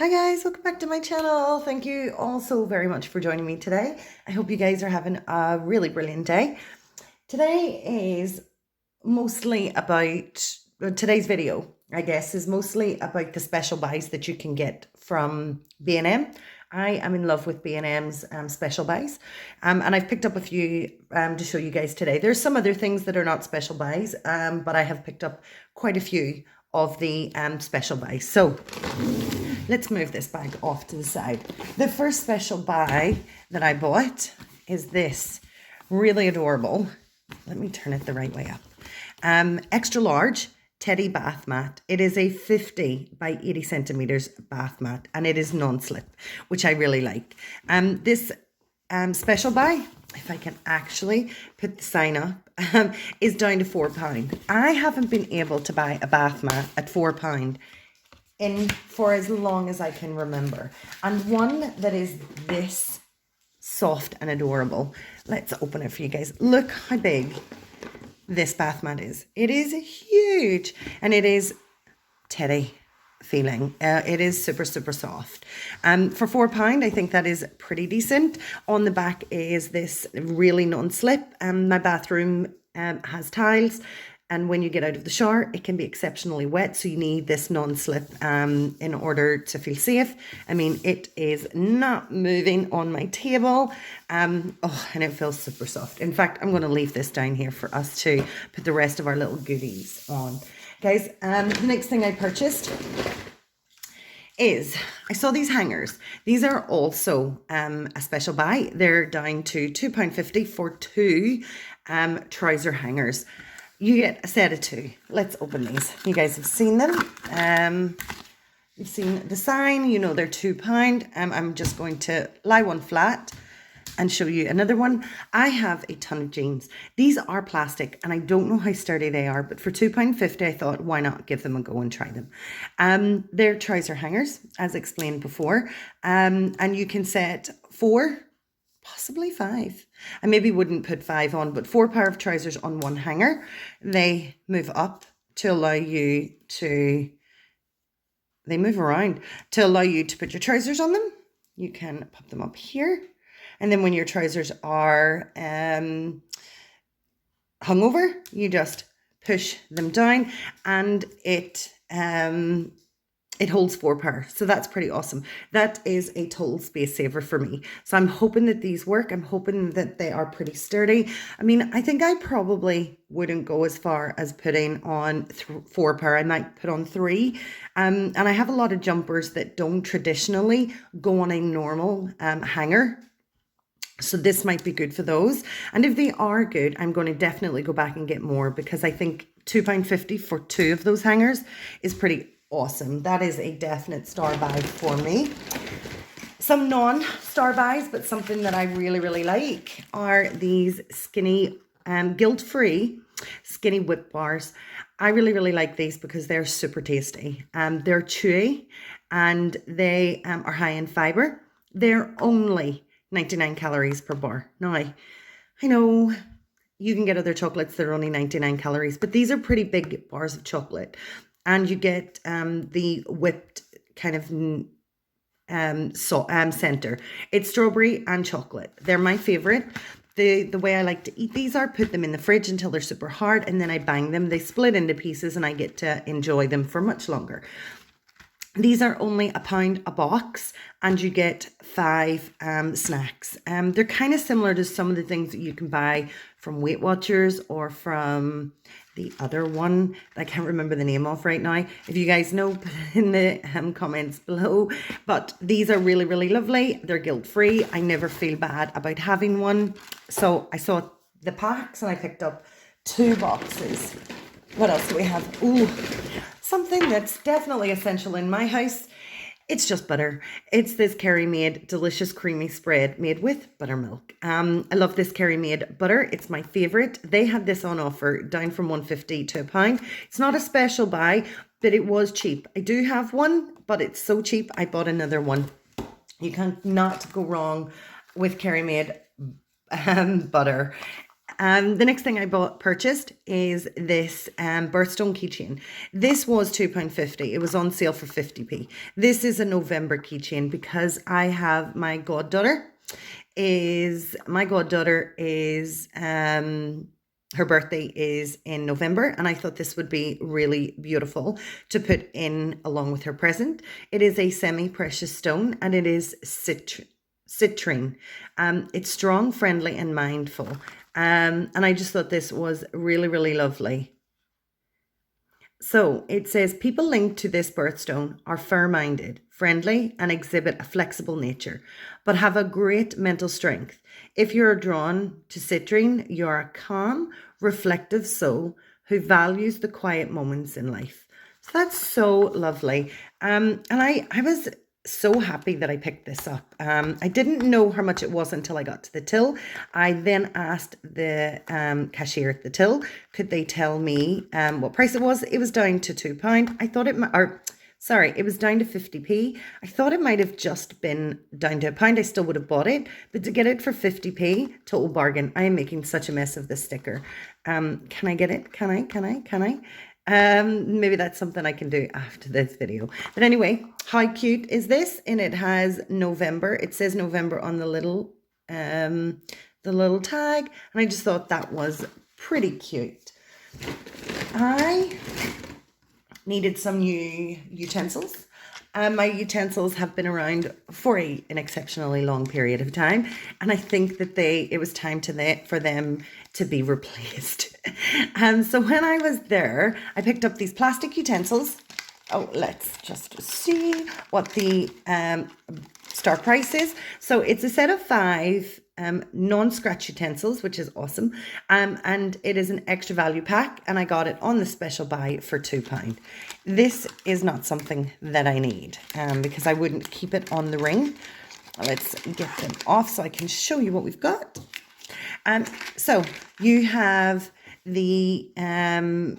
Hi guys, welcome back to my channel. Thank you all so very much for joining me today. I hope you guys are having a really brilliant day. Today is mostly about, today's video, I guess, is mostly about the special buys that you can get from B&M. I am in love with B&M's special buys, and I've picked up a few to show you guys today. There's some other things that are not special buys, but I have picked up quite a few of the special buys. So let's move this bag off to the side. The first special buy that I bought is this really adorable, let me turn it the right way up, extra large teddy bath mat. It is a 50 by 80 centimeters bath mat, and it is non-slip, which I really like. This special buy, if I can actually put the sign up, is down to £4. I haven't been able to buy a bath mat at £4 for as long as I can remember, and one that is this soft and adorable. Let's open it for you guys. Look how big this bath mat is. It is huge, and it is teddy feeling. It is super soft. For £4, I think that is pretty decent. On the back is this really non-slip. My bathroom has tiles, and when you get out of the shower, it can be exceptionally wet, so you need this non-slip in order to feel safe. I mean, it is not moving on my table. And it feels super soft. In fact, I'm going to leave this down here for us to put the rest of our little goodies on. Guys, the next thing I purchased is, I saw these hangers. These are also a special buy. They're down to £2.50 for two trouser hangers. You get a set of two. Let's open these. You guys have seen them. You've seen the sign. You know they're £2. I'm just going to lie one flat and show you another one. I have a ton of jeans. These are plastic, and I don't know how sturdy they are, but for £2.50, I thought, why not give them a go and try them? They're trouser hangers, as explained before, and you can set 4, possibly 5. I maybe wouldn't put 5 on, but 4 pair of trousers on one hanger. They move up to allow you to, they move around to allow you to put your trousers on them. You can pop them up here. And then when your trousers are hung over, you just push them down, and it holds 4 pair. So that's pretty awesome. That is a total space saver for me. So I'm hoping that these work. I'm hoping that they are pretty sturdy. I mean, I think I probably wouldn't go as far as putting on 4 pair. I might put on 3. And I have a lot of jumpers that don't traditionally go on a normal hanger. So this might be good for those. And if they are good, I'm going to definitely go back and get more, because I think £2.50 for 2 of those hangers is pretty awesome. That is a definite star buy for me. Some non-star buys, but something that I really like, are these skinny, guilt-free skinny whip bars. I really like these because they're super tasty. They're chewy, and they are high in fiber. They're only 99 calories per bar. Now, I know you can get other chocolates that are only 99 calories, but these are pretty big bars of chocolate. And you get the whipped kind of center. It's strawberry and chocolate. They're my favorite. The way I like to eat these are put them in the fridge until they're super hard, and then I bang them. They split into pieces, and I get to enjoy them for much longer. These are only £1 a box, and you get 5 snacks. They're kind of similar to some of the things that you can buy from Weight Watchers or from the other one that I can't remember the name of right now. If you guys know, put it in the comments below. But these are really lovely. They're guilt-free. I never feel bad about having one. So I saw the packs, and I picked up 2 boxes. What else do we have? Ooh, something that's definitely essential in my house. It's just butter. It's this Kerry made delicious creamy spread made with buttermilk. I love this Kerry made butter. It's my favorite. They had this on offer down from £1.50 to £1. It's not a special buy, but it was cheap. I do have one, but it's so cheap I bought another one. You cannot go wrong with Kerry made butter. The next thing I purchased is this birthstone keychain. This was £2.50. It was on sale for 50p. This is a November keychain because I have my goddaughter is her birthday is in November, and I thought this would be really beautiful to put in along with her present. It is a semi-precious stone, and it is citrine. It's strong, friendly, and mindful. And I just thought this was really, really lovely. So it says, people linked to this birthstone are fair-minded, friendly, and exhibit a flexible nature, but have a great mental strength. If you're drawn to citrine, you're a calm, reflective soul who values the quiet moments in life. So that's so lovely. And I was so happy that I picked this up. I didn't know how much it was until I got to the till. I then asked the cashier at the till, could they tell me what price it was? It was down to £2. I thought it was down to 50p. I thought it might have just been down to £1. I still would have bought it, but to get it for 50p, total bargain. I am making such a mess of this sticker. Can I get it? Can I? Maybe that's something I can do after this video. But anyway, how cute is this? And it has November. It says November on the little tag, and I just thought that was pretty cute. I needed some new utensils. My utensils have been around for an exceptionally long period of time, and I think that it was time for them to be replaced. So when I was there, I picked up these plastic utensils. Oh, let's just see what the start price is. So it's a set of 5 non-scratch utensils, which is awesome. And it is an extra value pack, and I got it on the special buy for £2. This is not something that I need because I wouldn't keep it on the ring. Let's get them off so I can show you what we've got. So you have the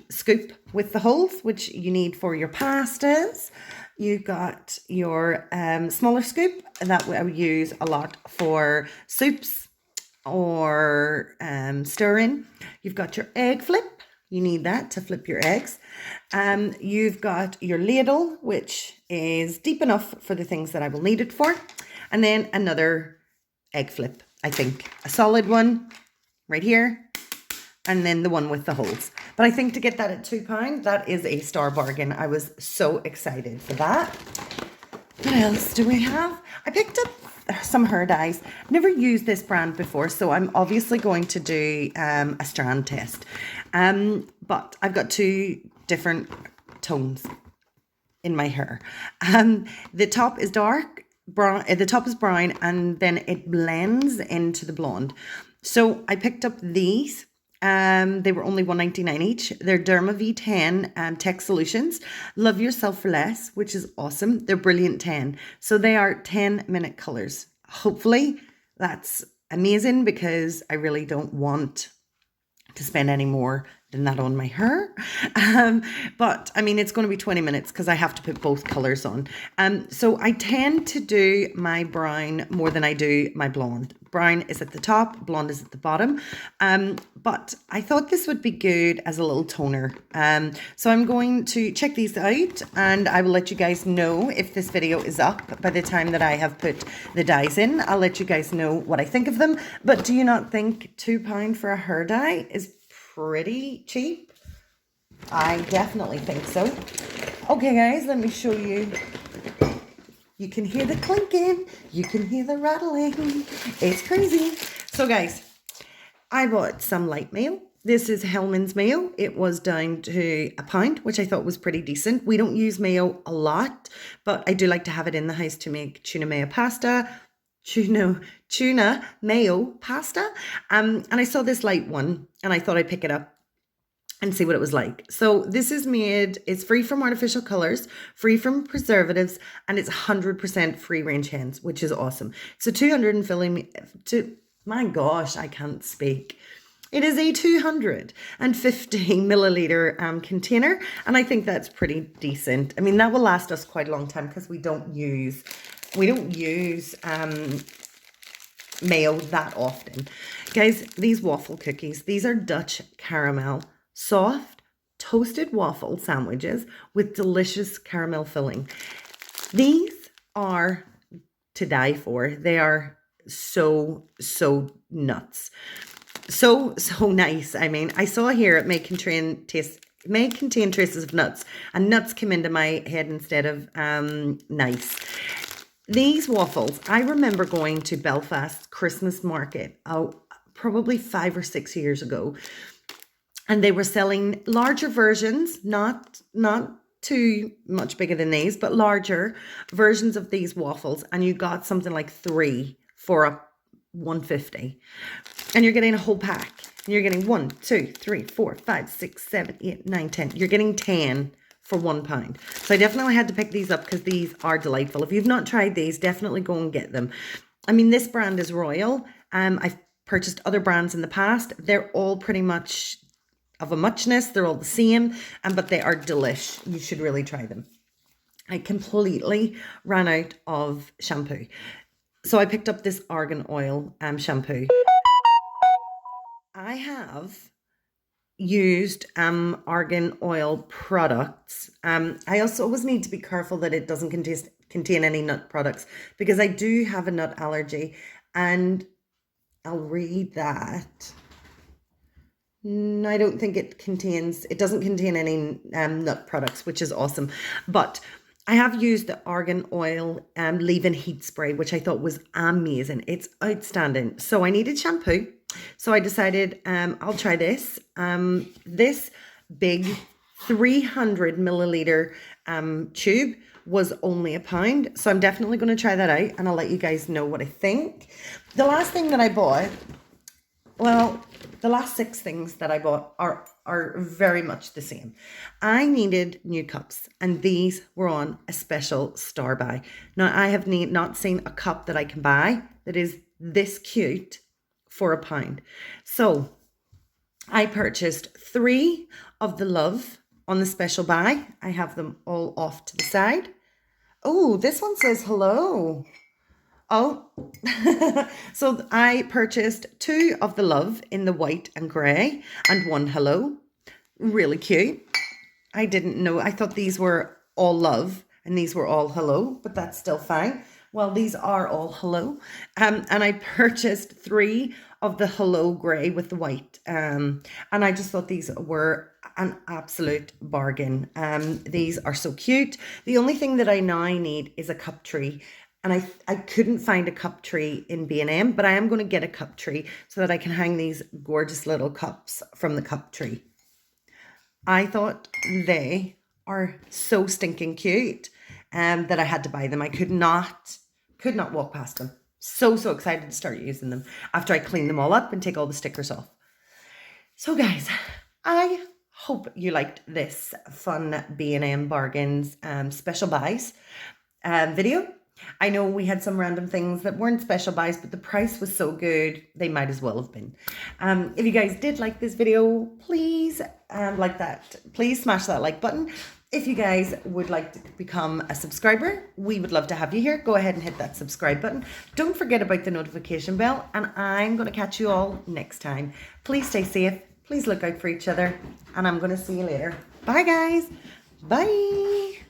scoop with the holes, which you need for your pastas. You've got your smaller scoop that I would use a lot for soups or stir-in. You've got your egg flip. You need that to flip your eggs. You've got your ladle, which is deep enough for the things that I will need it for. And then another egg flip, I think. A solid one right here. And then the one with the holes. But I think to get that at £2, that is a star bargain. I was so excited for that. What else do we have? I picked up some hair dyes. I've never used this brand before, so I'm obviously going to do a strand test. But I've got 2 different tones in my hair. The top is dark brown. The top is brown, and then it blends into the blonde. So I picked up these. They were only $1.99 each. They're Derma V10 Tech Solutions. Love Yourself for Less, which is awesome. They're Brilliant 10. So they are 10-minute colors. Hopefully that's amazing because I really don't want to spend any more than that on my hair. But I mean, it's going to be 20 minutes because I have to put both colors on. So I tend to do my brown more than I do my blonde. Brown is at the top, blonde is at the bottom. But I thought this would be good as a little toner. So I'm going to check these out, and I will let you guys know if this video is up by the time that I have put the dyes in. I'll let you guys know what I think of them. But do you not think £2 for a hair dye is pretty cheap? I definitely think so. Okay guys, let me show you. You can hear the clinking, you can hear the rattling. It's crazy. So guys, I bought some light mayo. This is Hellman's mayo. It was down to £1, which I thought was pretty decent. We don't use mayo a lot, but I do like to have it in the house to make tuna mayo pasta. Tuna mayo pasta. And I saw this light one and I thought I'd pick it up and see what it was like. So this is made, it's free from artificial colors, free from preservatives, and it's 100% free range hens, which is awesome. So 250, my gosh, I can't speak. It is a 250 milliliter container, and I think that's pretty decent. I mean, that will last us quite a long time because we don't use mayo that often. Guys, these waffle cookies, these are Dutch caramel, soft, toasted waffle sandwiches with delicious caramel filling. These are to die for. They are so nuts. So nice. I mean, I saw here it may contain traces of nuts, and nuts came into my head instead of nice. These waffles, I remember going to Belfast Christmas market probably 5 or 6 years ago, and they were selling larger versions, not too much bigger than these, but larger versions of these waffles, and you got something like 3 for a 150, and you're getting a whole pack, and you're getting 1, 2, 3, 4, 5, 6, 7, 8, 9, 10. You're getting 10 for £1. So I definitely had to pick these up because these are delightful. If you've not tried these, definitely go and get them. I mean, this brand is Royal. I've purchased other brands in the past. They're all pretty much of a muchness. They're all the same, but they are delish. You should really try them. I completely ran out of shampoo. So I picked up this argan oil shampoo. I have used argan oil products. I also always need to be careful that it doesn't contain any nut products, because I do have a nut allergy, and I'll read that. I don't think it doesn't contain any nut products, which is awesome. But I have used the argan oil leave-in heat spray, which I thought was amazing. It's outstanding. So I needed shampoo. So I decided I'll try this. This big 300 milliliter tube was only £1. So I'm definitely going to try that out, and I'll let you guys know what I think. The last thing that I bought, well, the last 6 things that I bought are very much the same. I needed new cups, and these were on a special star buy. Now, I have not seen a cup that I can buy that is this cute for £1. So I purchased 3 of the Love on the special buy. I have them all off to the side. Oh, this one says hello. Oh, so I purchased 2 of the Love in the white and grey, and 1 hello. Really cute. I didn't know. I thought these were all Love and these were all hello, but that's still fine. Well, these are all hello. And I purchased 3 of the hello grey with the white. And I just thought these were an absolute bargain. These are so cute. The only thing that I now need is a cup tree. And I couldn't find a cup tree in B&M, but I am going to get a cup tree so that I can hang these gorgeous little cups from the cup tree. I thought they are so stinking cute that I had to buy them. I could not walk past them. So excited to start using them after I clean them all up and take all the stickers off. So guys, I hope you liked this fun B&M Bargains special buys video. I know we had some random things that weren't special buys, but the price was so good, they might as well have been. If you guys did like this video, please please smash that like button. If you guys would like to become a subscriber, we would love to have you here. Go ahead and hit that subscribe button. Don't forget about the notification bell, and I'm going to catch you all next time. Please stay safe. Please look out for each other, and I'm going to see you later. Bye, guys. Bye.